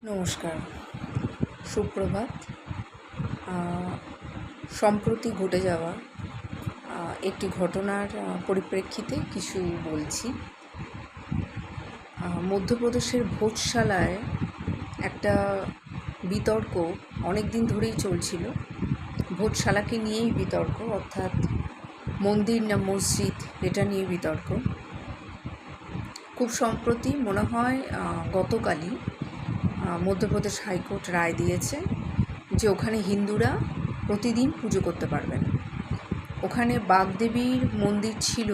নমস্কার, সুপ্রভাত। সম্প্রতি ঘটে যাওয়া একটি ঘটনার পরিপ্রেক্ষিতে কিছু বলছি। মধ্যপ্রদেশের ভোজশালায় একটা বিতর্ক অনেক দিন ধরেই চলছিল। ভোজশালাকে নিয়েই বিতর্ক, অর্থাৎ মন্দির না মসজিদ এটা নিয়ে বিতর্ক। খুব সম্প্রতি মনে হয় গতকালই মধ্যপ্রদেশ হাইকোর্ট রায় দিয়েছে যে ওখানে হিন্দুরা প্রতিদিন পুজো করতে পারবেন। ওখানে বাগদেবীর মন্দির ছিল,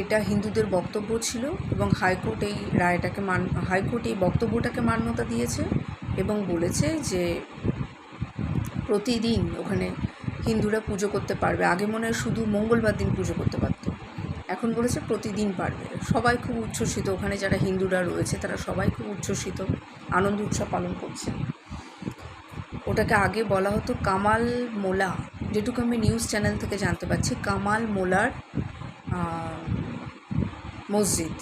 এটা হিন্দুদের বক্তব্য ছিল, এবং হাইকোর্ট এই বক্তব্যটাকে মান্যতা দিয়েছে এবং বলেছে যে প্রতিদিন ওখানে হিন্দুরা পুজো করতে পারবে। আগে মনে হয় শুধু মঙ্গলবার দিন পুজো করতে পারত, এখন বলেছে প্রতিদিন পারবে। সবাই খুব উচ্ছ্বসিত, ওখানে যারা হিন্দুরা রয়েছে তারা সবাই খুব উচ্ছ্বসিত, আনন্দ উৎসব পালন করছে। ওটাকে আগে বলা হতো কামাল মোলা, যেটুকু আমি নিউজ চ্যানেল থেকে জানতে পারছি, কামাল মোলার মসজিদ,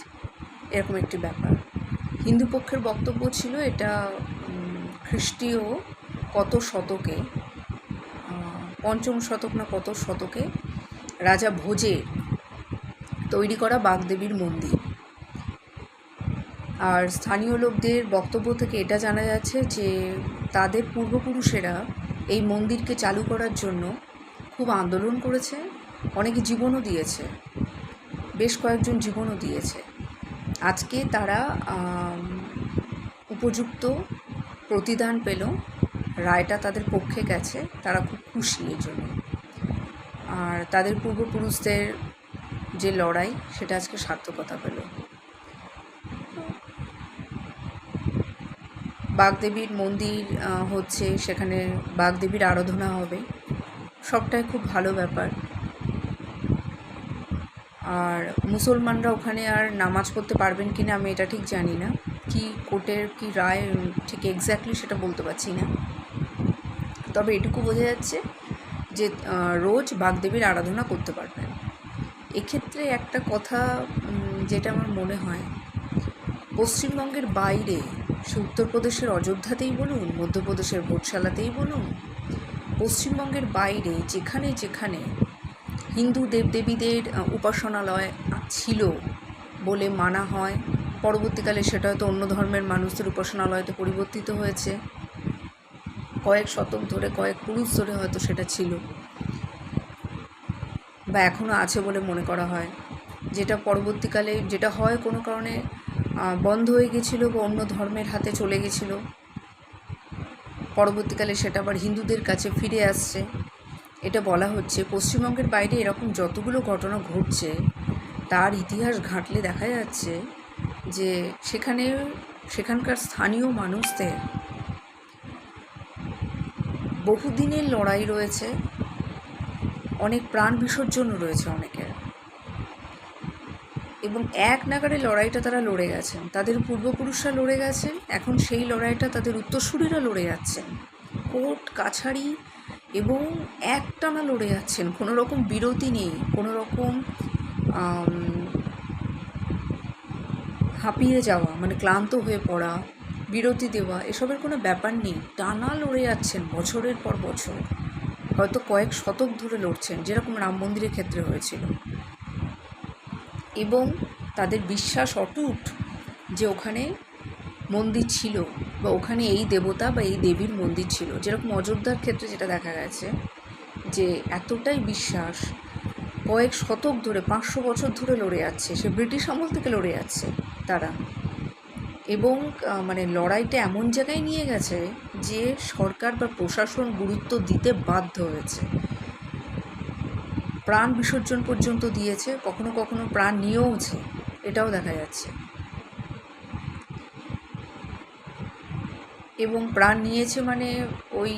এরকম একটি ব্যাপার। হিন্দু পক্ষের বক্তব্য ছিল এটা খ্রিস্টীয় কত শতকে, পঞ্চম শতক না কত শতকে রাজা ভোজের তৈরি করা বাগদেবীর মন্দির। আর স্থানীয় লোকদের বক্তব্য থেকে এটা জানা যাচ্ছে যে তাদের পূর্বপুরুষেরা এই মন্দিরকে চালু করার জন্য খুব আন্দোলন করেছে, অনেকে জীবনও দিয়েছে, বেশ কয়েকজন জীবনও দিয়েছে। আজকে তারা উপযুক্ত প্রতিদান পেল, রায়টা তাদের পক্ষে গেছে, তারা খুব খুশি এর জন্য। আর তাদের পূর্বপুরুষদের যে লড়াই সেটা আজকে সার্থকতা পেল। বাগদেবীর মন্দির হচ্ছে, সেখানে বাগদেবীর আরাধনা হবে, সবটাই খুব ভালো ব্যাপার। আর মুসলমানরা ওখানে আর নামাজ পড়তে পারবেন কি না আমি এটা ঠিক জানি না, কি কোর্টের কি রায় ঠিক এক্স্যাক্টলি সেটা বলতে পারছি না। তবে এটুকু বোঝা যাচ্ছে যে রোজ বাগদেবীর আরাধনা করতে পারবেন। এক্ষেত্রে একটা কথা যেটা আমার মনে হয়, পশ্চিমবঙ্গের বাইরে, সে উত্তরপ্রদেশের অযোধ্যাতেই বলুন, মধ্যপ্রদেশের ভোজশালাতেই বলুন, পশ্চিমবঙ্গের বাইরে যেখানে যেখানে হিন্দু দেবদেবীদের উপাসনালয় ছিল বলে মানা হয়, পরবর্তীকালে সেটা হয়তো অন্য ধর্মের মানুষদের উপাসনালয়তে পরিবর্তিত হয়েছে, কয়েক শতক ধরে, কয়েক পুরুষ ধরে হয়তো সেটা ছিল বা এখনও আছে বলে মনে করা হয়, যেটা পরবর্তীকালে যেটা হয় কোনো কারণে বন্ধ হয়ে গেছিলো বা অন্য ধর্মের হাতে চলে গেছিলো, পরবর্তীকালে সেটা আবার হিন্দুদের কাছে ফিরে আসছে। এটা বলা হচ্ছে পশ্চিমবঙ্গের বাইরে এরকম যতগুলো ঘটনা ঘটছে তার ইতিহাস ঘাঁটলে দেখা যাচ্ছে যে সেখানকার স্থানীয় মানুষদের বহুদিনের লড়াই রয়েছে, অনেক প্রাণ বিসর্জনও রয়েছে অনেকের, এবং এক নাগাড়ে লড়াইটা তারা লড়ে গেছেন, তাদের পূর্বপুরুষরা লড়ে গেছেন, এখন সেই লড়াইটা তাদের উত্তরসূরিরা লড়ে যাচ্ছেন, কোর্ট কাছারি এবং একটানা লড়ে যাচ্ছেন, কোনো রকম বিরতি নেই, কোনো রকম হাঁপিয়ে যাওয়া মানে ক্লান্ত হয়ে পড়া, বিরতি দেওয়া এসবের কোনো ব্যাপার নেই, টানা লড়ে যাচ্ছেন বছরের পর বছর, হয়তো কয়েক শতক ধরে লড়ছেন, যেরকম রাম মন্দিরের ক্ষেত্রে হয়েছিল। এবং তাদের বিশ্বাস অটুট যে ওখানে মন্দির ছিল বা ওখানে এই দেবতা বা এই দেবীর মন্দির ছিল, যেরকম অযোধ্যার ক্ষেত্রে যেটা দেখা গেছে যে এতটাই বিশ্বাস, কয়েক শতক ধরে, 500 বছর ধরে লড়ে যাচ্ছে, সে ব্রিটিশ আমল থেকে লড়ে যাচ্ছে তারা, এবং মানে লড়াইটা এমন জায়গায় নিয়ে গেছে যে সরকার বা প্রশাসন গুরুত্ব দিতে বাধ্য হয়েছে, প্রাণ বিসর্জন পর্যন্ত দিয়েছে, কখনো কখনো প্রাণ নিয়েওছে, এটাও দেখা যাচ্ছে। এবং প্রাণ নিয়েছে মানে ওই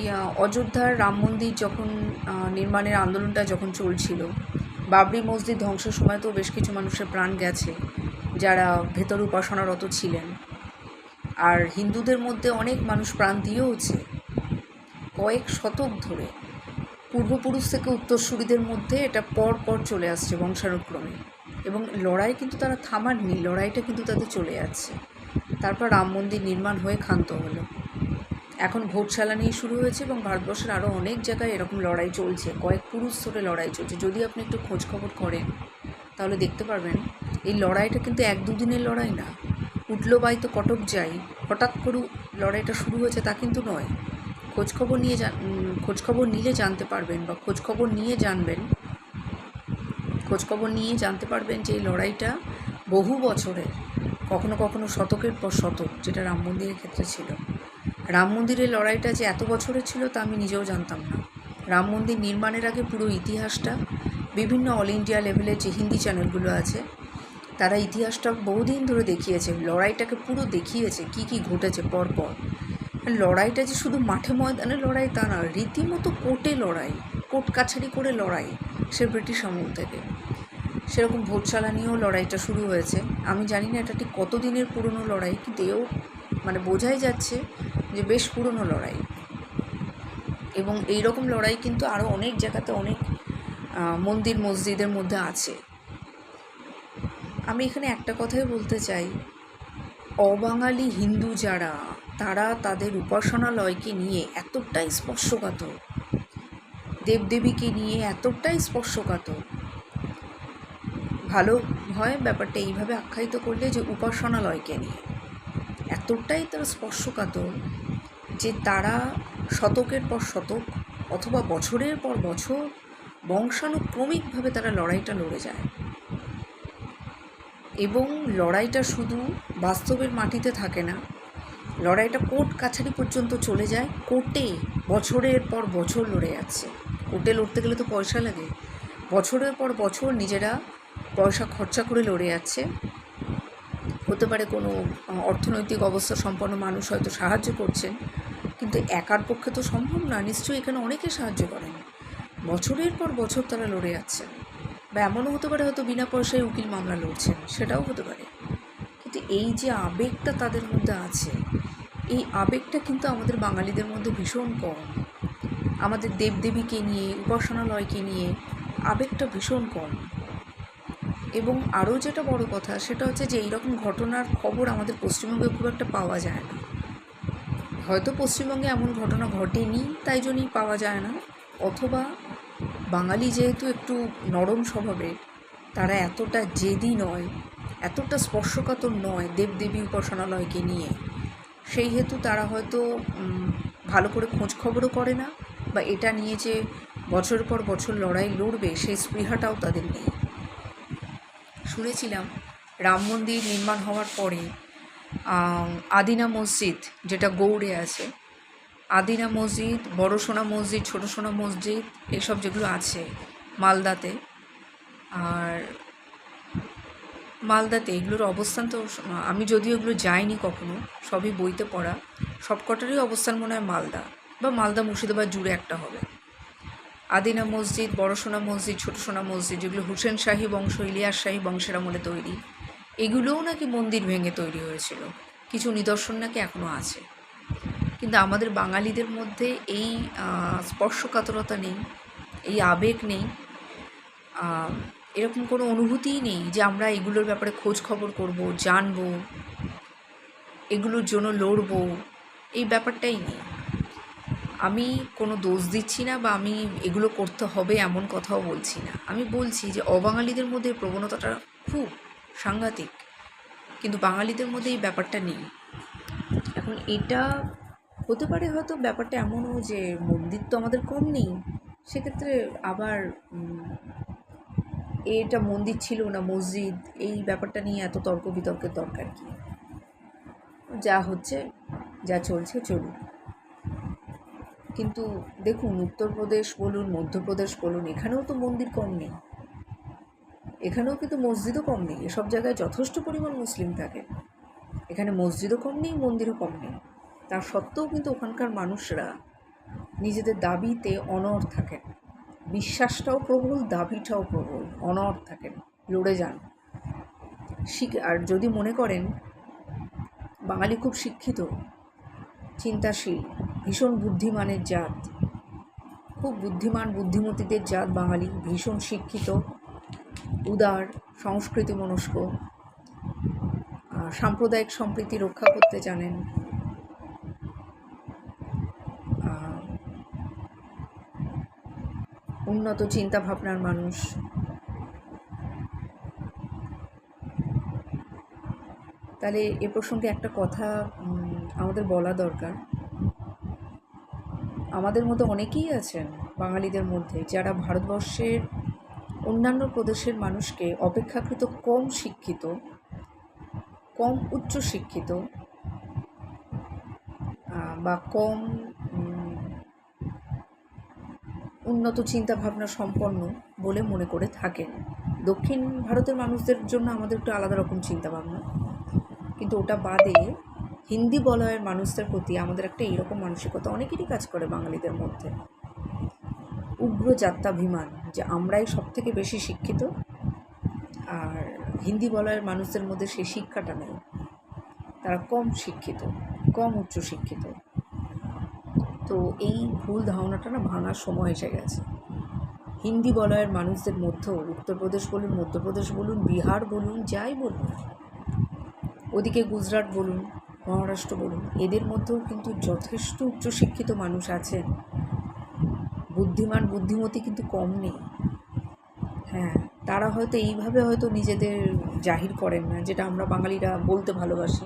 অযোধ্যার রাম মন্দির যখন নির্মাণের আন্দোলনটা যখন চলছিল, বাবরি মসজিদ ধ্বংসের সময় তো বেশ কিছু মানুষের প্রাণ গেছে যারা ভেতর উপাসনারত ছিলেন, আর হিন্দুদের মধ্যে অনেক মানুষ প্রাণ দিয়েওছে কয়েক শতক ধরে, পূর্বপুরুষ থেকে উত্তরসূরিদের মধ্যে এটা পর পর চলে আসছে বংশানুক্রমে, এবং লড়াই কিন্তু তারা থামাননি, লড়াইটা কিন্তু তাদের চলে যাচ্ছে। তারপর রাম মন্দির নির্মাণ হয়ে ক্ষান্ত হলো। এখন ভোটশালা নিয়ে শুরু হয়েছে এবং ভারতবর্ষের আরও অনেক জায়গায় এরকম লড়াই চলছে, কয়েক পুরুষ ধরে লড়াই চলছে। যদি আপনি একটু খোঁজখবর করেন তাহলে দেখতে পারবেন এই লড়াইটা কিন্তু 1-2 দিনের লড়াই না। উঠলো বাই তো কটক যাই, হঠাৎ করে লড়াইটা শুরু হয়েছে তা কিন্তু নয়। খোঁজখবর নিলে জানতে পারবেন, বা খোঁজখবর নিয়ে জানতে পারবেন যে এই লড়াইটা বহু বছরের, কখনো কখনো শতকের পর শতক, যেটা রাম মন্দিরের ক্ষেত্রে ছিল। রাম মন্দিরের লড়াইটা যে এত বছরের ছিল তা আমি নিজেও জানতাম না। রাম মন্দির নির্মাণের আগে পুরো ইতিহাসটা বিভিন্ন অল ইন্ডিয়া লেভেলের যে হিন্দি চ্যানেলগুলো আছে তারা ইতিহাসটা বহুদিন ধরে দেখিয়েছে, লড়াইটাকে পুরো দেখিয়েছে কী কী ঘটেছে পরপর। লড়াইটা যে শুধু মাঠে ময়দানে লড়াই তা না, রীতিমতো কোর্টে লড়াই, কোর্ট কাছারি করে লড়াই, সে ব্রিটিশ আমল থেকে। সেরকম ভোটশালা নিয়েও লড়াইটা শুরু হয়েছে। আমি জানি না এটা ঠিক কতদিনের পুরনো লড়াই, কিন্তু এও মানে বোঝাই যাচ্ছে যে বেশ পুরনো লড়াই। এবং এই রকম লড়াই কিন্তু আরও অনেক জায়গাতে, অনেক মন্দির মসজিদের মধ্যে আছে। আমি এখানে একটা কথাই বলতে চাই, অবাঙালি হিন্দু যারা, তারা তাদের উপাসনালয়কে নিয়ে এতটাই স্পর্শকাতর, দেবদেবীকে নিয়ে এতটাই স্পর্শকাতর, ভালো হয় ব্যাপারটা এইভাবে আখ্যায়িত করলে যে উপাসনালয়কে নিয়ে এতটাই তারা স্পর্শকাতর যে তারা শতকের পর শতক অথবা বছরের পর বছর বংশানুক্রমিকভাবে তারা লড়াইটা লড়ে যায়। এবং লড়াইটা শুধু বাস্তবের মাটিতে থাকে না, লড়াইটা কোর্ট কাছারি পর্যন্ত চলে যায়। কোর্টে বছরের পর বছর লড়ে যাচ্ছে। কোর্টে লড়তে গেলে তো পয়সা লাগে, বছরের পর বছর নিজেরা পয়সা খরচা করে লড়ে যাচ্ছে। হতে পারে কোনো অর্থনৈতিক অবস্থা সম্পন্ন মানুষ হয়তো সাহায্য করছেন, কিন্তু একার পক্ষে তো সম্ভব না। নিশ্চয়ই এখানে অনেকে সাহায্য করেন। বছরের পর বছর তারা লড়ে যাচ্ছেন, বা এমনও হতে পারে হয়তো বিনা পয়সায় উকিল মামলা লড়ছেন, সেটাও হতে পারে। কিন্তু এই যে আবেগটা তাদের মধ্যে আছে, এই আবেগটা কিন্তু আমাদের বাঙালিদের মধ্যে ভীষণ কম। আমাদের দেবদেবীকে নিয়ে, উপাসনালয়কে নিয়ে আবেগটা ভীষণ কম। এবং আরও যেটা বড় কথা সেটা হচ্ছে যে এইরকম ঘটনার খবর আমাদের পশ্চিমবঙ্গে খুব একটা পাওয়া যায় না। হয়তো পশ্চিমবঙ্গে এমন ঘটনা ঘটেনি তাই জন্যই পাওয়া যায় না, অথবা বাঙালি যেহেতু একটু নরম স্বভাবের, তারা এতটা জেদি নয়, এতটা স্পর্শকাতর নয় দেবদেবী উপাসনালয়কে নিয়ে, সেই হেতু তারা হয়তো ভালো করে খোঁজ খবরও করে না, বা এটা নিয়ে যে বছর পর বছর লড়াই লড়বে সেই স্পৃহাটাও তাদের নেই। শুনেছিলাম রাম মন্দির নির্মাণ হওয়ার পরে আদিনা মসজিদ, যেটা গৌড়ে আছে, আদিনা মসজিদ, বড় সোনা মসজিদ, ছোট সোনা মসজিদ, এসব যেগুলো আছে মালদাতে, আর মালদাতে এগুলোর অবস্থান তো আমি যদিও এগুলো যাইনি কখনো, সবই বইতে পড়া, সবকটারই অবস্থান মনে হয় মালদা বা মালদা মুর্শিদাবাদ জুড়ে একটা হবে। আদিনা মসজিদ, বড় সোনা মসজিদ, ছোট সোনা মসজিদ, যেগুলো হুসেন শাহী বংশ, ইলিয়াস শাহী বংশের আমলে তৈরি, এগুলোও নাকি মন্দির ভেঙে তৈরি হয়েছিল। কিছু নিদর্শন নাকি এখনও আছে। কিন্তু আমাদের বাঙালিদের মধ্যে এই স্পর্শকাতরতা নেই, এই আবেগ নেই, এরকম কোনো অনুভূতিই নেই যে আমরা এগুলোর ব্যাপারে খোঁজ খবর করব, জানবো, এগুলোর জন্য লড়বো, এই ব্যাপারটাই নেই। আমি কোনো দোষ দিচ্ছি না, বা আমি এগুলো করতে হবে এমন কথাও বলছি না। আমি বলছি যে অবাঙালিদের মধ্যে প্রবণতাটা খুব সাংঘাতিক, কিন্তু বাঙালিদের মধ্যে এই ব্যাপারটা নেই। এখন এটা হতে পারে হয়তো ব্যাপারটা এমনও যে মন্দির তো আমাদের কম নেই, সেক্ষেত্রে আবার এটা মন্দির ছিল না মসজিদ, এই ব্যাপারটা নিয়ে এত তর্ক বিতর্কের দরকার কি? যা হচ্ছে, যা চলছে চলুন। কিন্তু দেখুন, উত্তরপ্রদেশ বলুন, মধ্যপ্রদেশ বলুন, এখানেও তো মন্দির কম নেই, এখানেও কিন্তু মসজিদও কম নেই। এসব জায়গায় যথেষ্ট পরিমাণ মুসলিম থাকে, এখানে মসজিদও কম নেই, মন্দিরও কম নেই। তা সত্ত্বেও কিন্তু ওখানকার মানুষরা নিজেদের দাবিতে অনড় থাকেন, বিশ্বাসটাও প্রবল, দাবিটাও প্রবল, অনড় থাকেন, লড়ে যান। আর যদি মনে করেন বাঙালি খুব শিক্ষিত, চিন্তাশীল, ভীষণ বুদ্ধিমানের জাত, খুব বুদ্ধিমান বুদ্ধিমতীদের জাত বাঙালি, ভীষণ শিক্ষিত, উদার, সংস্কৃতি মনস্ক, সাম্প্রদায়িক সম্প্রীতি রক্ষা করতে জানেন, উন্নত চিন্তা ভাবনার মানুষ। তাহলে এ প্রসঙ্গে একটা কথা আমাদের বলা দরকার। আমাদের মধ্যে অনেকেই আছেন বাঙালিদের মধ্যে যারা ভারতবর্ষের অন্যান্য প্রদেশের মানুষকে অপেক্ষাকৃত কম শিক্ষিত, কম উচ্চ শিক্ষিত বা কম উন্নত চিন্তাভাবনা সম্পন্ন বলে মনে করে থাকেন। দক্ষিণ ভারতের মানুষদের জন্য আমাদের একটু আলাদা রকম চিন্তাভাবনা, কিন্তু ওটা বাদে হিন্দি বলয়ের মানুষদের প্রতি আমাদের একটা এইরকম মানসিকতা অনেকেরই কাজ করে বাঙালিদের মধ্যে। উগ্র জাত্যাভিমান যে আমরাই সব থেকে বেশি শিক্ষিত, আর হিন্দি বলয়ের মানুষদের মধ্যে সেই শিক্ষাটা নেই, তারা কম শিক্ষিত, কম উচ্চ শিক্ষিত। তো এই ভুল ধারণাটা না ভাঙার সময় এসে গেছে। হিন্দি বলয়ের মানুষদের মধ্যেও উত্তরপ্রদেশ বলুন, মধ্যপ্রদেশ বলুন, বিহার বলুন, যাই বলুন, ওদিকে গুজরাট বলুন, মহারাষ্ট্র বলুন, এদের মধ্যেও কিন্তু যথেষ্ট উচ্চশিক্ষিত মানুষ আছেন। বুদ্ধিমান বুদ্ধিমতী কিন্তু কম নেই। হ্যাঁ, তারা হয়তো এইভাবে হয়তো নিজেদের জাহির করেন না, যেটা আমরা বাঙালিরা বলতে ভালোবাসি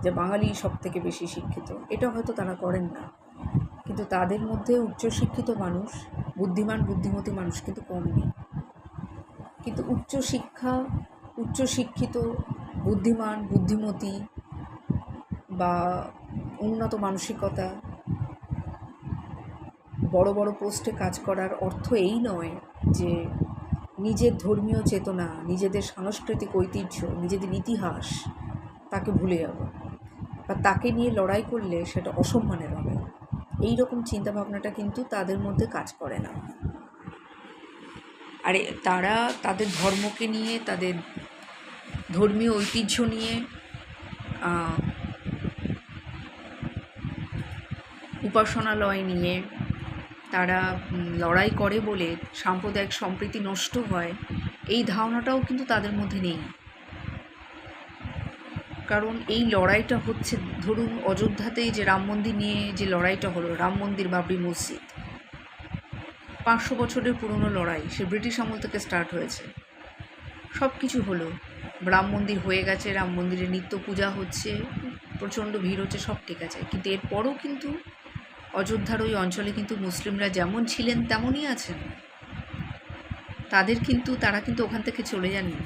যে বাঙালি সব থেকে বেশি শিক্ষিত, এটা হয়তো তারা করেন না। কিন্তু তাদের মধ্যে উচ্চশিক্ষিত মানুষ, বুদ্ধিমান বুদ্ধিমতী মানুষ কিন্তু কম নেই। কিন্তু উচ্চশিক্ষা, উচ্চশিক্ষিত, বুদ্ধিমান বুদ্ধিমতী বা উন্নত মানসিকতা, বড় বড় পোস্টে কাজ করার অর্থ এই নয় যে নিজের ধর্মীয় চেতনা, নিজেদের সাংস্কৃতিক ঐতিহ্য, নিজেদের ইতিহাস তাকে ভুলে যাব, বা তাকে নিয়ে লড়াই করলে সেটা অসম্মানের হবে। এই রকম চিন্তাভাবনাটা কিন্তু তাদের মধ্যে কাজ করে না। আর তারা তাদের ধর্মকে নিয়ে, তাদের ধর্মীয় ঐতিহ্য নিয়ে, উপাসনালয় নিয়ে তারা লড়াই করে বলে সাম্প্রদায়িক সম্প্রীতি নষ্ট হয়, এই ধারণাটাও কিন্তু তাদের মধ্যে নেই। কারণ এই লড়াইটা হচ্ছে, ধরুন অযোধ্যাতেই যে রাম মন্দির নিয়ে যে লড়াইটা হলো, রাম মন্দির বাবরি মসজিদ, 500 বছরের পুরনো লড়াই, সে ব্রিটিশ আমল থেকে স্টার্ট হয়েছে। সব কিছু হলো, রাম মন্দির হয়ে গেছে, রাম মন্দিরে নিত্য পূজা হচ্ছে, প্রচণ্ড ভিড় হচ্ছে, সব ঠিক আছে। কিন্তু এরপরও কিন্তু অযোধ্যার ওই অঞ্চলে কিন্তু মুসলিমরা যেমন ছিলেন তেমনই আছেন। তারা কিন্তু ওখান থেকে চলে যাননি।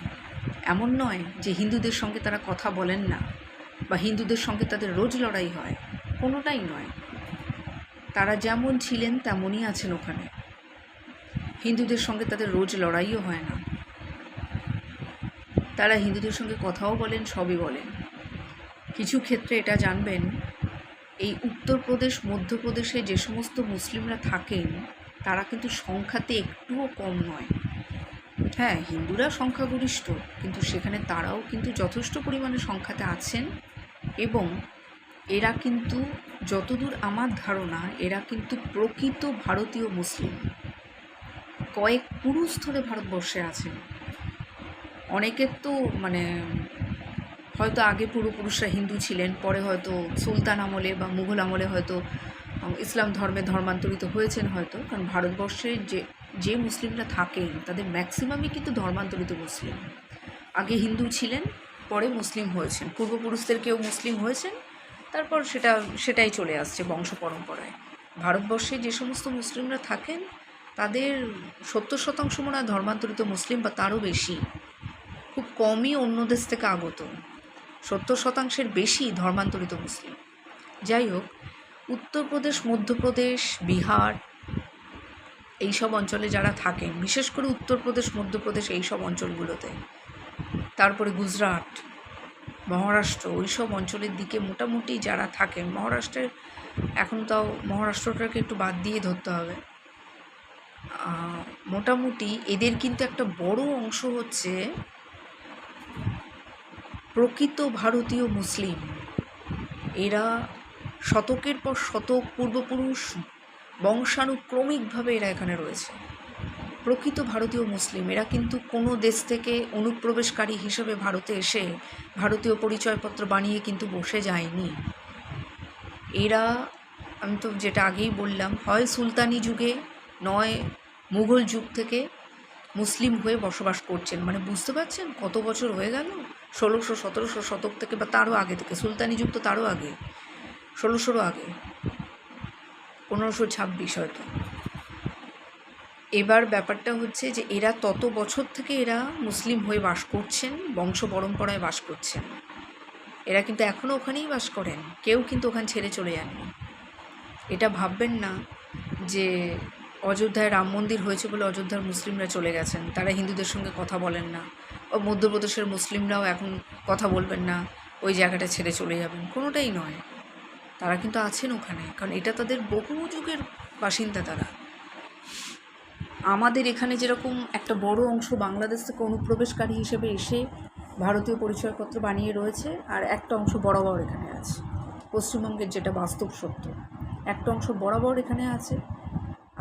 এমন নয় যে হিন্দুদের সঙ্গে তারা কথা বলেন না বা হিন্দুদের সঙ্গে তাদের রোজ লড়াই হয়, কোনোটাই নয়। তারা যেমন ছিলেন তেমনই আছেন ওখানে। হিন্দুদের সঙ্গে তাদের রোজ লড়াইও হয় না, তারা হিন্দুদের সঙ্গে কথাও বলেন, সবই বলেন। কিছু ক্ষেত্রে এটা জানবেন, এই উত্তরপ্রদেশ, মধ্যপ্রদেশে যে সমস্ত মুসলিমরা থাকেন তারা কিন্তু সংখ্যাতে একটুও কম নয়। হ্যাঁ, হিন্দুরা সংখ্যাগরিষ্ঠ, কিন্তু সেখানে তারাও কিন্তু যথেষ্ট পরিমাণে সংখ্যাতে আছেন। এবং এরা কিন্তু, যতদূর আমার ধারণা, এরা কিন্তু প্রকৃত ভারতীয় মুসলিম। কয়েক পুরুষ ধরে ভারতবর্ষে আছেন। অনেকের তো হয়তো আগে পূর্বপুরুষরা হিন্দু ছিলেন, পরে হয়তো সুলতান আমলে বা মুঘল আমলে হয়তো ইসলাম ধর্মে ধর্মান্তরিত হয়েছেন হয়তো। কারণ ভারতবর্ষে যে মুসলিমরা থাকেন তাদের ম্যাক্সিমামই কিন্তু ধর্মান্তরিত মুসলিম। আগে হিন্দু ছিলেন, পরে মুসলিম হয়েছেন, পূর্বপুরুষদের কেউ মুসলিম হয়েছেন, তারপর সেটাই চলে আসছে বংশ পরম্পরায়। ভারতবর্ষে যে সমস্ত মুসলিমরা থাকেন তাদের 70% মনে হয় ধর্মান্তরিত মুসলিম বা তারও বেশি। খুব কমই অন্য দেশ থেকে আগত, 70% বেশি ধর্মান্তরিত মুসলিম। যাই হোক, উত্তরপ্রদেশ, মধ্যপ্রদেশ, বিহার, এইসব অঞ্চলে যারা থাকেন, বিশেষ করে উত্তরপ্রদেশ, মধ্যপ্রদেশ, এইসব অঞ্চলগুলোতে, তারপরে গুজরাট, মহারাষ্ট্র, ওইসব অঞ্চলের দিকে মোটামুটি যারা থাকেন, মহারাষ্ট্রের এখন তাও মহারাষ্ট্রটাকে একটু বাদ দিয়ে ধরতে হবে, মোটামুটি এদের কিন্তু একটা বড় অংশ হচ্ছে প্রকৃত ভারতীয় মুসলিম। এরা শতকের পর শতক পূর্বপুরুষ বংশানুক্রমিকভাবে এরা এখানে রয়েছে। প্রকৃত ভারতীয় মুসলিম, এরা কিন্তু কোনো দেশ থেকে অনুপ্রবেশকারী হিসেবে ভারতে এসে ভারতীয় পরিচয়পত্র বানিয়ে কিন্তু বসে যায়নি। এরা, আমি তো যেটা আগেই বললাম, হয় সুলতানি যুগে নয় মুঘল যুগ থেকে মুসলিম হয়ে বসবাস করছেন। মানে বুঝতে পারছেন কত বছর হয়ে গেল? 1600-1700 শতক থেকে, বা তারও আগে থেকে। সুলতানি যুগ তো তারও আগে, 1600-ও আগে, 1526 হয়তো। এবার ব্যাপারটা হচ্ছে যে এরা তত বছর থেকে এরা মুসলিম হয়ে বাস করছেন, বংশ পরম্পরায় বাস করছেন। এরা কিন্তু এখনও ওখানেই বাস করেন, কেউ কিন্তু ওখানে ছেড়ে চলে যাননি। এটা ভাববেন না যে অযোধ্যায় রাম মন্দির হয়েছে বলে অযোধ্যার মুসলিমরা চলে গেছেন, তারা হিন্দুদের সঙ্গে কথা বলেন না, ও মধ্যপ্রদেশের মুসলিমরাও এখন কথা বলবেন না, ওই জায়গাটা ছেড়ে চলে যাবেন, কোনোটাই নয়। তারা কিন্তু আছেন ওখানে, কারণ এটা তাদের বহু যুগের বাসিন্দা। তারা আমাদের এখানে যেরকম একটা বড় অংশ বাংলাদেশ থেকে অনুপ্রবেশকারী হিসেবে এসে ভারতীয় পরিচয়পত্র বানিয়ে রয়েছে, আর একটা অংশ বরাবর এখানে আছে। পশ্চিমবঙ্গের যেটা বাস্তব সত্য, একটা অংশ বরাবর এখানে আছে,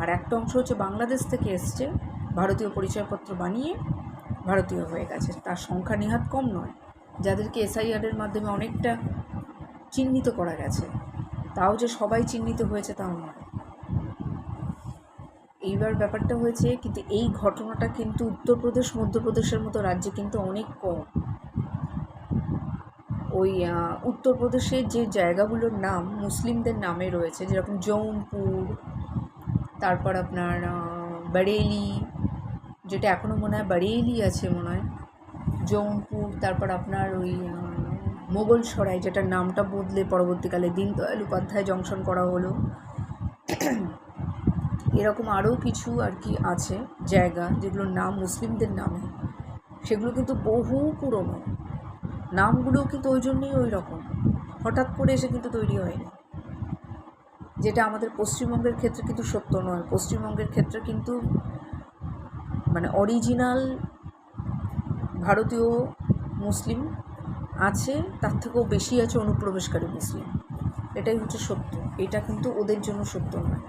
আর একটা অংশ হচ্ছে বাংলাদেশ থেকে এসছে, ভারতীয় পরিচয়পত্র বানিয়ে ভারতীয় হয়ে গেছে। তার সংখ্যা নেহাত কম নয়, যাদেরকে এসআইআরের মাধ্যমে অনেকটা চিহ্নিত করা গেছে। তাও যে সবাই চিহ্নিত হয়েছে তাও নয়। এইবার ব্যাপারটা হয়েছে, কিন্তু এই ঘটনাটা কিন্তু উত্তরপ্রদেশ, মধ্যপ্রদেশের মতো রাজ্যে কিন্তু অনেক কম। ওই উত্তরপ্রদেশের যে জায়গাগুলোর নাম মুসলিমদের নামে রয়েছে, যেরকম জৌনপুর, তারপর আপনার বরেলি, যেটা এখনও মনে হয় বরেলি আছে মনে হয়, জৌনপুর, তারপর আপনার ওই মোগলসরাই, যেটার নামটা বদলে পরবর্তীকালে দীনদয়াল উপাধ্যায় জংশন করা হলো। এরকম আরও কিছু আর কি আছে জায়গা যেগুলোর নাম মুসলিমদের নামে, সেগুলো কিন্তু বহু পুরনো। নামগুলোও কিন্তু ওই জন্যই ওই রকম, হঠাৎ করে এসে কিন্তু তৈরি হয়নি। যেটা আমাদের পশ্চিমবঙ্গের ক্ষেত্রে কিন্তু সত্য নয়। পশ্চিমবঙ্গের ক্ষেত্রে কিন্তু মানে অরিজিনাল ভারতীয় মুসলিম আছে, তার থেকেও বেশি আছে অনুপ্রবেশকারী মুসলিম। এটাই হচ্ছে সত্য। এটা কিন্তু ওদের জন্য সত্য নয়।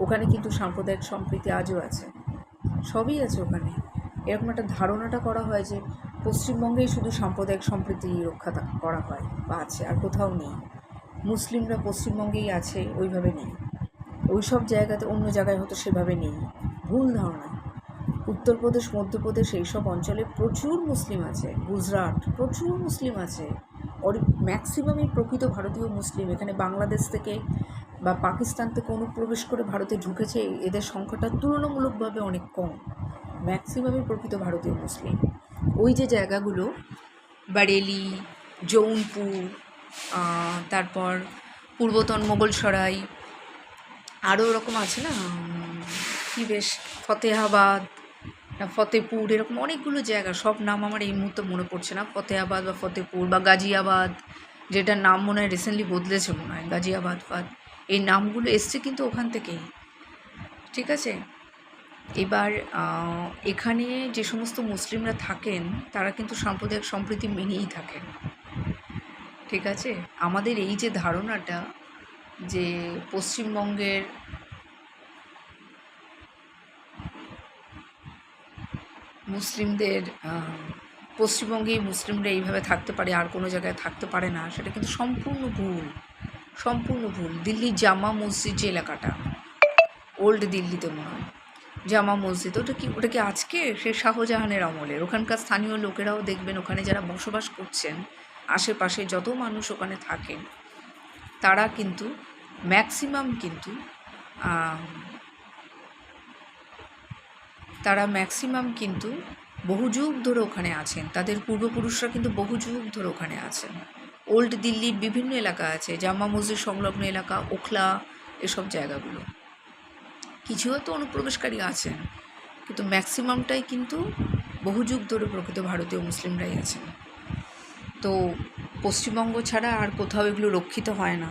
ওখানে কিন্তু সাম্প্রদায়িক সম্প্রীতি আজও আছে, সবই আছে ওখানে। এরকম একটা ধারণাটা করা হয় যে পশ্চিমবঙ্গেই শুধু সাম্প্রদায়িক সম্প্রীতি রক্ষা করা হয় বা আছে, আর কোথাও নেই। মুসলিমরা পশ্চিমবঙ্গেই আছে, ওইভাবে নেই। ওই সব জায়গাতে, অন্য জায়গায় হয়তো সেভাবে নেই, ভুল ধারণা। উত্তরপ্রদেশ, মধ্যপ্রদেশ, এইসব অঞ্চলে প্রচুর মুসলিম আছে, গুজরাট প্রচুর মুসলিম আছে, ম্যাক্সিমামই প্রকৃত ভারতীয় মুসলিম। এখানে বাংলাদেশ থেকে বা পাকিস্তান থেকে অনুপ্রবেশ করে ভারতে ঢুকেছে, এদের সংখ্যাটা তুলনামূলকভাবে অনেক কম। ম্যাক্সিমামই প্রকৃত ভারতীয় মুসলিম। ওই যে জায়গাগুলো বরেলি, জৌনপুর, তারপর পূর্বতন মোগলসরাই, আরও ওরকম আছে না, কি বেশ, ফতেহাবাদ না ফতেপুর, এরকম অনেকগুলো জায়গা, সব নাম আমার এই মুহূর্তে মনে পড়ছে না। ফতেহাবাদ বা ফতেপুর বা গাজিয়াবাদ, যেটার নাম মনে হয় রিসেন্টলি বদলেছে মনে হয়, গাজিয়াবাদ ফাদ, এই নামগুলো এসছে কিন্তু ওখান থেকেই। ঠিক আছে। এবার এখানে যে সমস্ত মুসলিমরা থাকেন তারা কিন্তু সাম্প্রদায়িক সম্প্রীতি মেনেই থাকেন। ঠিক আছে। আমাদের এই যে ধারণাটা যে পশ্চিমবঙ্গের মুসলিমদের, পশ্চিমবঙ্গেই মুসলিমরা এইভাবে থাকতে পারে, আর কোনো জায়গায় থাকতে পারে না, সেটা কিন্তু সম্পূর্ণ ভুল, সম্পূর্ণ ভুল। দিল্লির জামা মসজিদ যে এলাকাটা, ওল্ড দিল্লিতে মনে হয় জামা মসজিদ, ওটা কি আজকে? সে শাহজাহানের আমলের। ওখানকার স্থানীয় লোকেরাও দেখবেন, ওখানে যারা বসবাস করছেন, আশেপাশে যত মানুষ ওখানে থাকেন, তারা কিন্তু ম্যাক্সিমাম কিন্তু বহু যুগ ধরে ওখানে আছেন। তাদের পূর্বপুরুষরা কিন্তু বহু যুগ ধরে ওখানে আছেন। ওল্ড দিল্লির বিভিন্ন এলাকা আছে, জামা মসজিদ সংলগ্ন এলাকা, ওখলা, এসব জায়গাগুলো। কিছু হয়তো অনুপ্রবেশকারী আছেন, কিন্তু ম্যাক্সিমামটাই কিন্তু বহু যুগ ধরে প্রকৃত ভারতীয় মুসলিমরাই আছেন। তো পশ্চিমবঙ্গ ছাড়া আর কোথাও এগুলো রক্ষিত হয় না।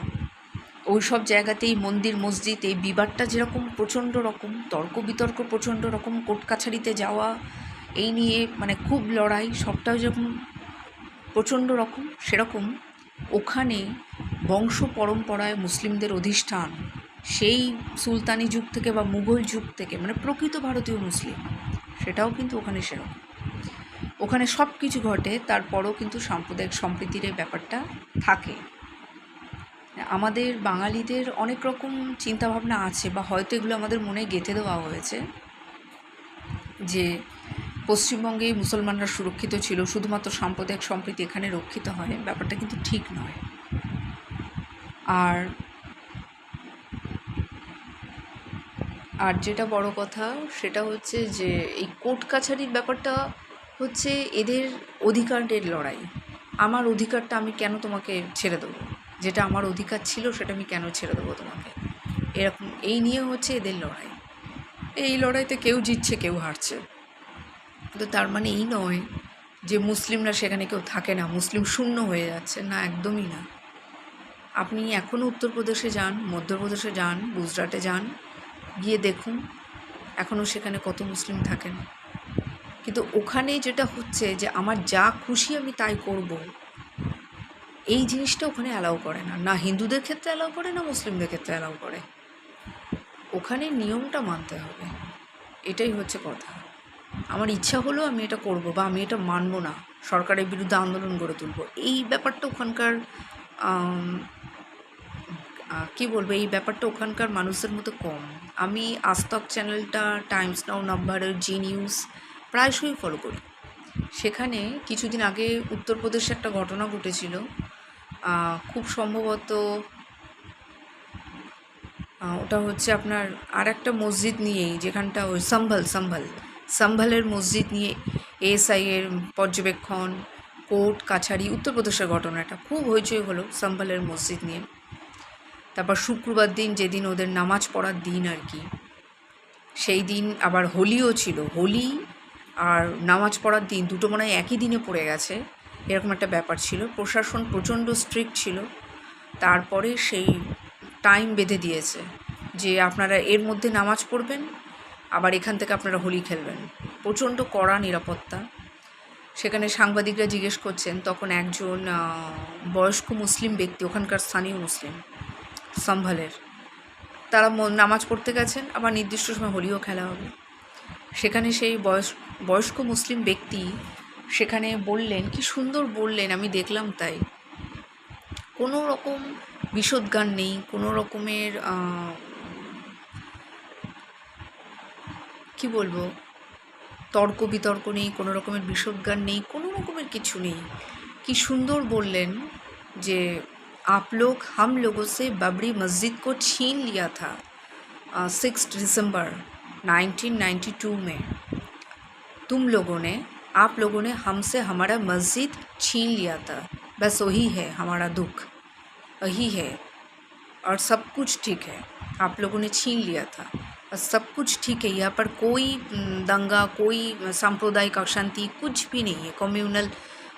ওই সব জায়গাতেই মন্দির মসজিদ, এই বিবাদটা যেরকম প্রচণ্ড রকম, তর্ক বিতর্ক প্রচণ্ড রকম, কোর্ট কাছারিতে যাওয়া এই নিয়ে মানে খুব লড়াই, সবটাও যেরকম প্রচণ্ড রকম, সেরকম ওখানে বংশ পরম্পরায় মুসলিমদের অধিষ্ঠান, সেই সুলতানি যুগ থেকে বা মুঘল যুগ থেকে, মানে প্রকৃত ভারতীয় মুসলিম, সেটাও কিন্তু ওখানে সেরকম। ওখানে সব কিছু ঘটে, তারপরও কিন্তু সাম্প্রদায়িক সম্প্রীতির এই ব্যাপারটা থাকে। আমাদের বাঙালিদের অনেক রকম চিন্তাভাবনা আছে, বা হয়তো এগুলো আমাদের মনে গেঁথে দেওয়া হয়েছে যে পশ্চিমবঙ্গে মুসলমানরা সুরক্ষিত ছিল, শুধুমাত্র সাম্প্রদায়িক সম্প্রীতি এখানে রক্ষিত হয়। ব্যাপারটা কিন্তু ঠিক নয়। আর যেটা বড় কথা সেটা হচ্ছে যে এই কোর্ট কাছারির ব্যাপারটা হচ্ছে এদের অধিকারের লড়াই। আমার অধিকারটা আমি কেন তোমাকে ছেড়ে দেবো? যেটা আমার অধিকার ছিল সেটা আমি কেন ছেড়ে দেবো তোমাকে? এরকম এই নিয়ে হচ্ছে এদের লড়াই। এই লড়াইতে কেউ জিতছে, কেউ হারছে। তো তার মানে এই নয় যে মুসলিমরা সেখানে কেউ থাকে না, মুসলিম শূন্য হয়ে যাচ্ছে, না, একদমই না। আপনি এখনও উত্তরপ্রদেশে যান, মধ্যপ্রদেশে যান, গুজরাটে যান, গিয়ে দেখুন এখনও সেখানে কত মুসলিম থাকেন। কিন্তু ওখানে যেটা হচ্ছে যে আমার যা খুশি আমি তাই করব, এই জিনিসটা ওখানে অ্যালাউ করে না। না হিন্দুদের ক্ষেত্রে অ্যালাউ করে, না মুসলিমদের ক্ষেত্রে অ্যালাউ করে। ওখানে নিয়মটা মানতে হবে, এটাই হচ্ছে কথা। আমার ইচ্ছা হলো আমি এটা করব, বা আমি এটা মানব না, সরকারের বিরুদ্ধে আন্দোলন গড়ে তুলব, এই ব্যাপারটা ওখানকার কী বলবো, এই ব্যাপারটা ওখানকার মানুষদের মতো কম। আমি আজতক চ্যানেলটা, টাইমস নাও নাম্বারের জি নিউজ প্রায়শই ফলো করি। সেখানে কিছুদিন আগে উত্তরপ্রদেশে একটা ঘটনা ঘটেছিল, খুব সম্ভবত ওটা হচ্ছে আপনার আর একটা মসজিদ নিয়েই, যেখানটা ওই সম্ভলের মসজিদ নিয়ে এএসআইয়ের পর্যবেক্ষণ, কোর্ট কাছারি, উত্তরপ্রদেশের ঘটনাটা খুব হইচই হলো সম্ভলের মসজিদ নিয়ে। তারপর শুক্রবার দিন, যেদিন ওদের নামাজ পড়ার দিন আর কি, সেই দিন আবার হোলিও ছিল। হোলি আর নামাজ পড়ার দিন দুটো মনে হয় একই দিনে পড়ে গেছে, এরকম একটা ব্যাপার ছিল। প্রশাসন প্রচণ্ড স্ট্রিক্ট ছিল। তারপরে সেই টাইম বেঁধে দিয়েছে যে আপনারা এর মধ্যে নামাজ পড়বেন, আবার এখান থেকে আপনারা হোলি খেলবেন। প্রচণ্ড কড়া নিরাপত্তা। সেখানে সাংবাদিকরা জিজ্ঞেস করছেন, তখন একজন বয়স্ক মুসলিম ব্যক্তি, ওখানকার স্থানীয় মুসলিম সম্ভলের, তারা নামাজ পড়তে গেছেন, আবার নির্দিষ্ট সময় হোলিও খেলা হবে। সেখানে সেই বয়স্ক মুসলিম ব্যক্তি সেখানে বললেন, কি সুন্দর বললেন, আমি দেখলাম তাই, কোনো রকম বিষোদ্গার নেই, কোনো রকমের কি বলবো, তর্ক বিতর্ক নেই, কোনো রকমের বিষোদ্গার নেই, কোনো রকমের কিছু নেই। কি সুন্দর বললেন যে आप लोग हम लोगों से बाबरी मस्जिद को छीन लिया था 6 दिसंबर 1992 में। आप लोगों ने हमसे हमारा मस्जिद छीन लिया था, बस वही है हमारा दुख, वही है, और सब कुछ ठीक है। आप लोगों ने छीन लिया था और सब कुछ ठीक है। यहाँ पर कोई दंगा, कोई सांप्रदायिक अशांति कुछ भी नहीं है, कम्युनल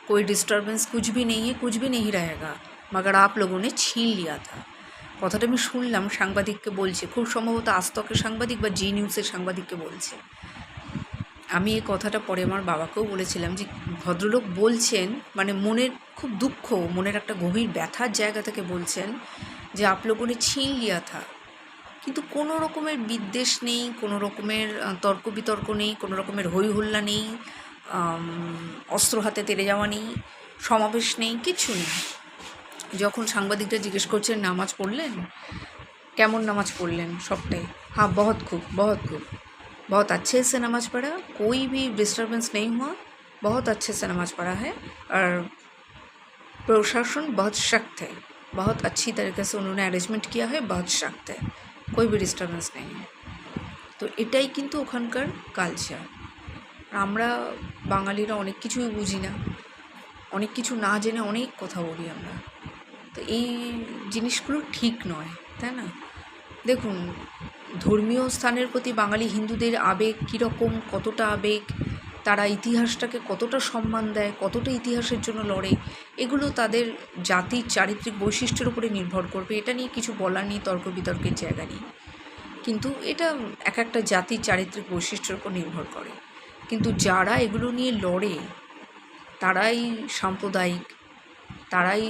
कोई डिस्टर्बेंस कुछ भी नहीं है, कुछ भी नहीं रहेगा, मगर आप लोगों ने छीन लिया था। কথাটা আমি শুনলাম, সাংবাদিককে বলছে, খুব সম্ভবত আজতকের সাংবাদিক বা জি নিউজের সাংবাদিককে বলছে। আমি এই কথাটা পরে আমার বাবাকেও বলেছিলাম যে ভদ্রলোক বলছেন, মানে মনের খুব দুঃখ, মনের একটা গভীর ব্যথার জায়গা থেকে বলছেন যে आप लोगों ने छीन लिया था। কিন্তু কোনো রকমের বিদ্বেষ নেই, কোনো রকমের তর্ক বিতর্ক নেই, কোনো রকমের হই হল্লা নেই, অস্ত্র হাতে তেড়ে যাওয়া নেই, সমাবেশ নেই, কিছু নেই। যখন সাংবাদিকরা জিজ্ঞেস করছেন নামাজ পড়লেন, কেমন নামাজ পড়লেন, সবটাই हाँ बहुत खूब बहुत अच्छे से नमाज पढ़ा, कोई भी डिस्टर्बेंस नहीं हुआ, बहुत अच्छे से नमाज पढ़ा है, और प्रशासन बहुत सख्त है, बहुत अच्छी तरीके से उन्होंने अरेंजमेंट किया है, बहुत सख्त है, कोई भी डिस्टर्बेंस नहीं है। तो এটাই কিন্তু ওখানকার কালচার। আমরা বাঙালিরা অনেক কিছুই বুঝি না, অনেক কিছু না জেনে অনেক কথা বলি আমরা। তো এই জিনিসগুলো ঠিক নয়, তাই না? দেখুন, ধর্মীয় স্থানের প্রতি বাঙালি হিন্দুদের আবেগ কীরকম, কতটা আবেগ, তারা ইতিহাসটাকে কতটা সম্মান দেয়, কতটা ইতিহাসের জন্য লড়ে, এগুলো তাদের জাতির চারিত্রিক বৈশিষ্ট্যের উপরে নির্ভর করবে। এটা নিয়ে কিছু বলার নেই, তর্ক বিতর্কের জায়গা নেই, কিন্তু এটা এক একটা জাতির চারিত্রিক বৈশিষ্ট্যের উপর নির্ভর করে। কিন্তু যারা এগুলো নিয়ে লড়ে তারাই সাম্প্রদায়িক, তারাই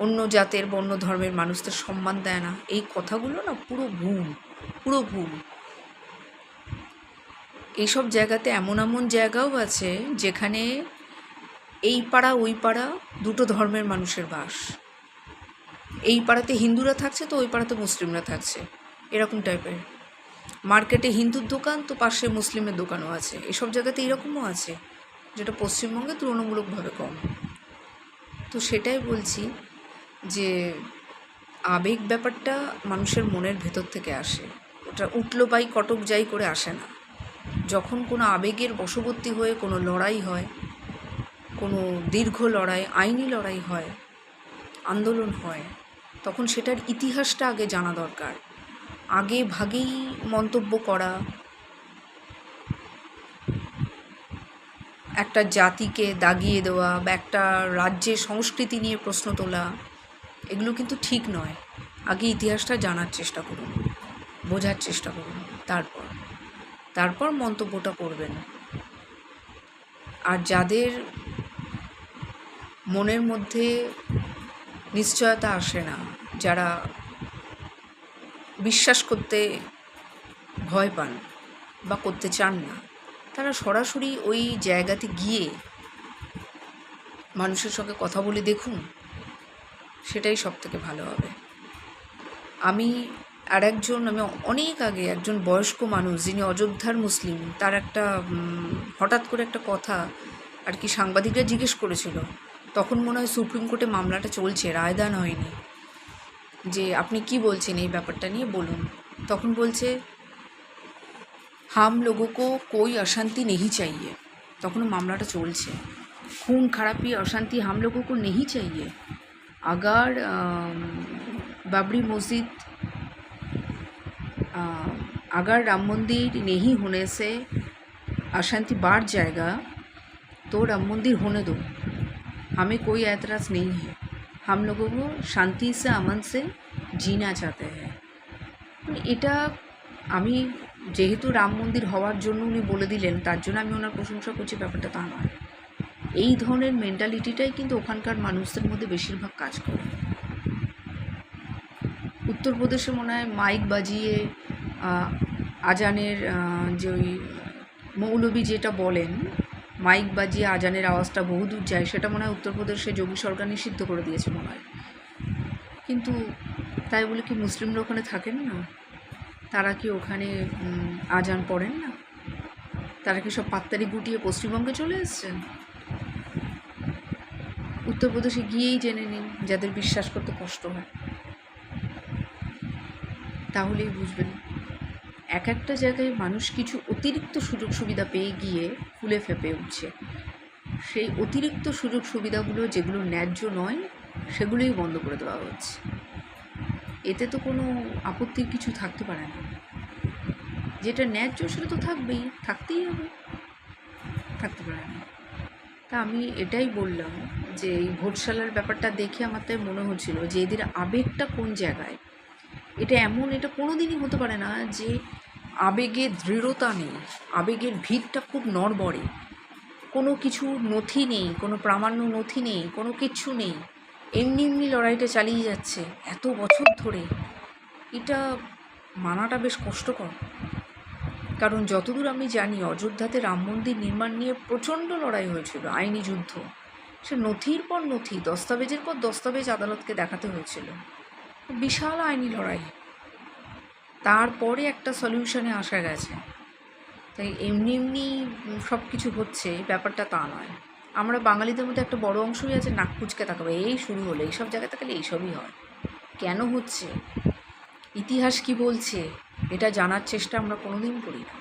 অন্য জাতের বা অন্য ধর্মের মানুষদের সম্মান দেয় না, এই কথাগুলো না পুরো ভুল, পুরো ভুল। এইসব জায়গাতে এমন এমন জায়গাও আছে যেখানে এই পাড়া ওই পাড়া দুটো ধর্মের মানুষের বাস। এই পাড়াতে হিন্দুরা থাকছে তো ওই পাড়াতে মুসলিমরা থাকছে, এরকম টাইপের। মার্কেটে হিন্দুর দোকান তো পাশে মুসলিমের দোকানও আছে। এসব জায়গাতে এরকমও আছে, যেটা পশ্চিমবঙ্গে তুলনামূলকভাবে কম। তো সেটাই বলছি যে আবেগ ব্যাপারটা মানুষের মনের ভেতর থেকে আসে, ওটা উঠলো পাই কটক যাই করে আসে না। যখন কোনো আবেগের বশবর্তী হয়ে কোনো লড়াই হয়, কোনো দীর্ঘ লড়াই, আইনি লড়াই হয়, আন্দোলন হয়, তখন সেটার ইতিহাসটা আগে জানা দরকার। আগে ভাগেই মন্তব্য করা, একটা জাতিকে দাগিয়ে দেওয়া বা একটা রাজ্যের সংস্কৃতি নিয়ে প্রশ্ন তোলা, এগুলো কিন্তু ঠিক নয়। আগে ইতিহাসটা জানার চেষ্টা করুন, বোঝার চেষ্টা করুন, তারপর মন্তব্যটা করবেন। আর যাদের মনের মধ্যে নিশ্চয়তা আসে না, যারা বিশ্বাস করতে ভয় পান বা করতে চান না, তারা সরাসরি ওই জায়গাতে গিয়ে মানুষের সঙ্গে কথা বলে দেখুন, সেটাই সব থেকে ভালো হবে। আমি অনেক আগে একজন বয়স্ক মানুষ, যিনি অযোধ্যার মুসলিম, তার একটা হঠাৎ করে একটা কথা আর কি সাংবাদিকরা জিজ্ঞেস করেছিল। তখন মনে হয় সুপ্রিম কোর্টে মামলাটা চলছে, রায়দান হয়নি, যে আপনি কি বলছেন এই ব্যাপারটা নিয়ে, বলুন। তখন বলছে হাম লোগোं को कोई अशांति नहीं चाहिए। তখনও মামলাটা চলছে। खून खराबी अशांति हम लोगों को नहीं चाहिए। अगर बाबरी मस्जिद, अगर राम मंदिर नहीं होने से अशांति बढ़ जाएगा तो राम मंदिर होने दो, हमें कोई एतराज़ नहीं है। हम लोगों को शांति से अमन से जीना चाहते हैं। এটা আমি যেহেতু রাম মন্দির হওয়ার জন্য উনি বলে দিলেন, তার জন্য আমি ওনার প্রশংসা করছি, ব্যাপারটা তা নয়। এই ধরনের মেন্টালিটিটাই কিন্তু ওখানকার মানুষদের মধ্যে বেশিরভাগ কাজ করে। উত্তরপ্রদেশে মনে হয় মাইক বাজিয়ে আজানের যে ওই মৌলবি যেটা বলেন, মাইক বাজিয়ে আজানের আওয়াজটা বহুদূর যায়, সেটা মনে হয় উত্তরপ্রদেশে যোগী সরকার নিষিদ্ধ করে দিয়েছে মনে হয়। কিন্তু তাই বলে কি মুসলিমরা ওখানে থাকেন না? তারা কি ওখানে আজান পড়েন না? তারা কি সব পাত্তারি গুটিয়ে পশ্চিমবঙ্গে চলে এসছেন? উত্তরপ্রদেশে গিয়েই জেনে নিন, যাদের বিশ্বাস করতে কষ্ট হয়, তাহলেই বুঝবেন। এক একটা জায়গায় মানুষ কিছু অতিরিক্ত সুযোগ সুবিধা পেয়ে গিয়ে ফুলে ফেঁপে উঠছে। সেই অতিরিক্ত সুযোগ সুবিধাগুলো যেগুলো ন্যায্য নয়, সেগুলোই বন্ধ করে দেওয়া হচ্ছে। এতে তো কোনো আপত্তির কিছু থাকতে পারে না। যেটা ন্যায্য সেটা তো থাকতেই হবে, থাকতে পারে না। তা আমি এটাই বললাম যে এই ভোটশালার ব্যাপারটা দেখে আমার তাই মনে হচ্ছিল যে এদের আবেগটা কোন জায়গায়। এটা কোনো দিনই হতে পারে না যে আবেগের দৃঢ়তা নেই, আবেগের ভিতটা খুব নড়বড়ে, কোনো কিছু নথি নেই, কোনো প্রামাণ্য নথি নেই, কোনো কিচ্ছু নেই, এমনি লড়াইটা চালিয়ে যাচ্ছে এত বছর ধরে। এটা মানাটা বেশ কষ্টকর। কারণ যতদূর আমি জানি, অযোধ্যাতে রাম মন্দির নির্মাণ নিয়ে প্রচণ্ড লড়াই হয়েছিল, আইনি যুদ্ধ। সে নথির পর নথি, দস্তাবেজের পর দস্তাবেজ আদালতকে দেখাতে হয়েছিল, বিশাল আইনি লড়াই। তারপরে একটা সলিউশনে আসা গেছে। তাই এমনি সব কিছু হচ্ছে, ব্যাপারটা তা নয়। আমরা বাঙালিদের মধ্যে একটা বড় অংশই আছে নাক কুচকে তাকাবে, এই শুরু হলে এইসব জায়গায় তাকালে এইসবই হয়। কেন হচ্ছে, ইতিহাস কি বলছে, এটা জানার চেষ্টা আমরা কোনোদিন করি না।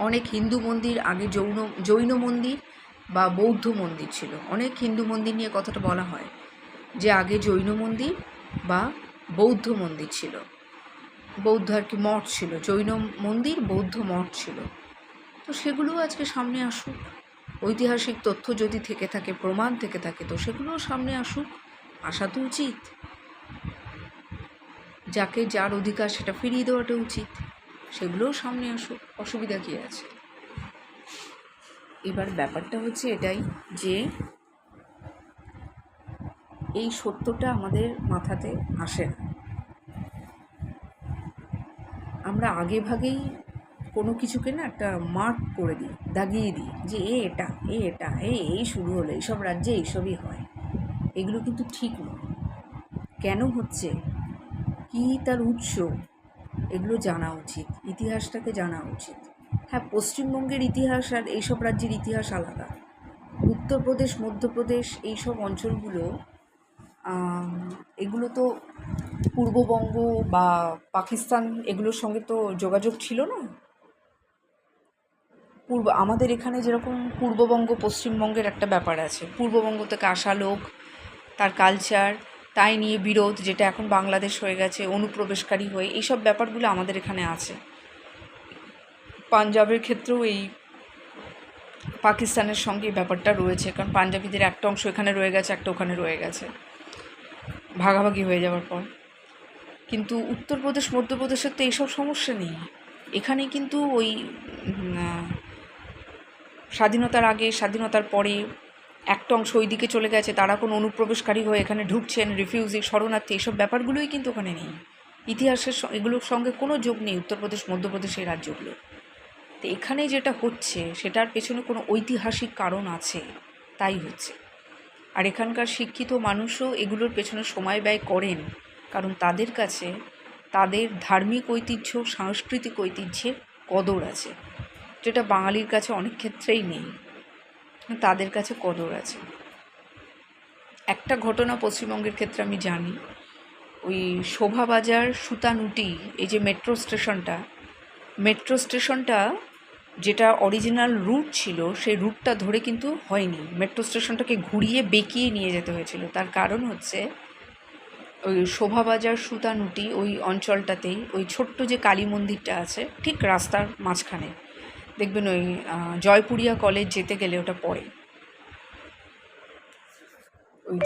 অনেক হিন্দু মন্দির আগে জৈন মন্দির বা বৌদ্ধ মন্দির ছিল। অনেক হিন্দু মন্দির নিয়ে কথাটা বলা হয় যে আগে জৈন মন্দির বা বৌদ্ধ মন্দির ছিল, বৌদ্ধ আর কি মঠ ছিল, জৈন মন্দির বৌদ্ধ মঠ ছিল। তো সেগুলোও আজকে সামনে আসুক, ঐতিহাসিক তথ্য যদি থেকে থাকে, প্রমাণ থেকে থাকে, তো সেগুলোও সামনে আসা তো উচিত। যাকে যার অধিকার সেটা ফিরিয়ে দেওয়াটা উচিত, সেগুলোও সামনে আসুক, অসুবিধা কী আছে। এবার ব্যাপারটা হচ্ছে এটাই যে এই সত্যটা আমাদের মাথাতে আসে না। আমরা আগে ভাগেই কোনো কিছুকে না একটা মার্ক করে দিই, দাগিয়ে দিই যে এটা এই শুরু হলো, এইসব রাজ্যে এইসবই হয়। এগুলো কিন্তু ঠিক নয়। কেন হচ্ছে, কী তার উৎস, এগুলো জানা উচিত, ইতিহাসটাকে জানা উচিত। হ্যাঁ, পশ্চিমবঙ্গের ইতিহাস আর এইসব রাজ্যের ইতিহাস আলাদা। উত্তরপ্রদেশ, মধ্যপ্রদেশ, এইসব অঞ্চলগুলো এগুলো তো পূর্ববঙ্গ বা পাকিস্তান এগুলোর সঙ্গে তো যোগাযোগ ছিল না। আমাদের এখানে যেরকম পূর্ববঙ্গ পশ্চিমবঙ্গের একটা ব্যাপার আছে, পূর্ববঙ্গ থেকে আসা লোক, তার কালচার, তাই নিয়ে বিরোধ, যেটা এখন বাংলাদেশ হয়ে গেছে অনুপ্রবেশকারী হয়ে, এইসব ব্যাপারগুলো আমাদের এখানে আছে। পাঞ্জাবের ক্ষেত্রেও এই পাকিস্তানের সঙ্গে এই ব্যাপারটা রয়েছে, কারণ পাঞ্জাবিদের একটা অংশ এখানে রয়ে গেছে, একটা ওখানে রয়ে গেছে ভাগাভাগি হয়ে যাওয়ার পর। কিন্তু উত্তরপ্রদেশ, মধ্যপ্রদেশের তো এইসব সমস্যা নেই। এখানে কিন্তু ওই স্বাধীনতার আগে, স্বাধীনতার পরে একটা অংশ ওই দিকে চলে গেছে, তারা কোনো অনুপ্রবেশকারী হয়ে এখানে ঢুকছেন, রিফিউজি, শরণার্থী, এইসব ব্যাপারগুলোই কিন্তু ওখানে নেই। ইতিহাসের এগুলোর সঙ্গে কোনো যোগ নেই উত্তরপ্রদেশ, মধ্যপ্রদেশ, এই রাজ্যগুলো। তো এখানে যেটা হচ্ছে সেটার পেছনে কোনো ঐতিহাসিক কারণ আছে, তাই হচ্ছে। আর এখানকার শিক্ষিত মানুষও এগুলোর পেছনে সময় ব্যয় করেন, কারণ তাদের কাছে তাদের ধার্মিক ঐতিহ্য, সাংস্কৃতিক ঐতিহ্যের কদর আছে, যেটা বাঙালির কাছে অনেক ক্ষেত্রেই নেই। তাদের কাছে কদর আছে। একটা ঘটনা পশ্চিমবঙ্গের ক্ষেত্রে আমি জানি, ওই শোভাবাজার, সুতানুটি, এই যে মেট্রো স্টেশনটা যেটা অরিজিনাল রুট ছিল, সেই রুটটা ধরে কিন্তু হয়নি, মেট্রো স্টেশনটাকে ঘুরিয়ে বেঁকিয়ে নিয়ে যেতে হয়েছিল। তার কারণ হচ্ছে ওই শোভাবাজার, সুতানুটি ওই অঞ্চলটাতেই ওই ছোট্ট যে কালী মন্দিরটা আছে ঠিক রাস্তার মাঝখানে, দেখবেন ওই জয়পুরিয়া কলেজ যেতে গেলে ওটা পড়ে, ওই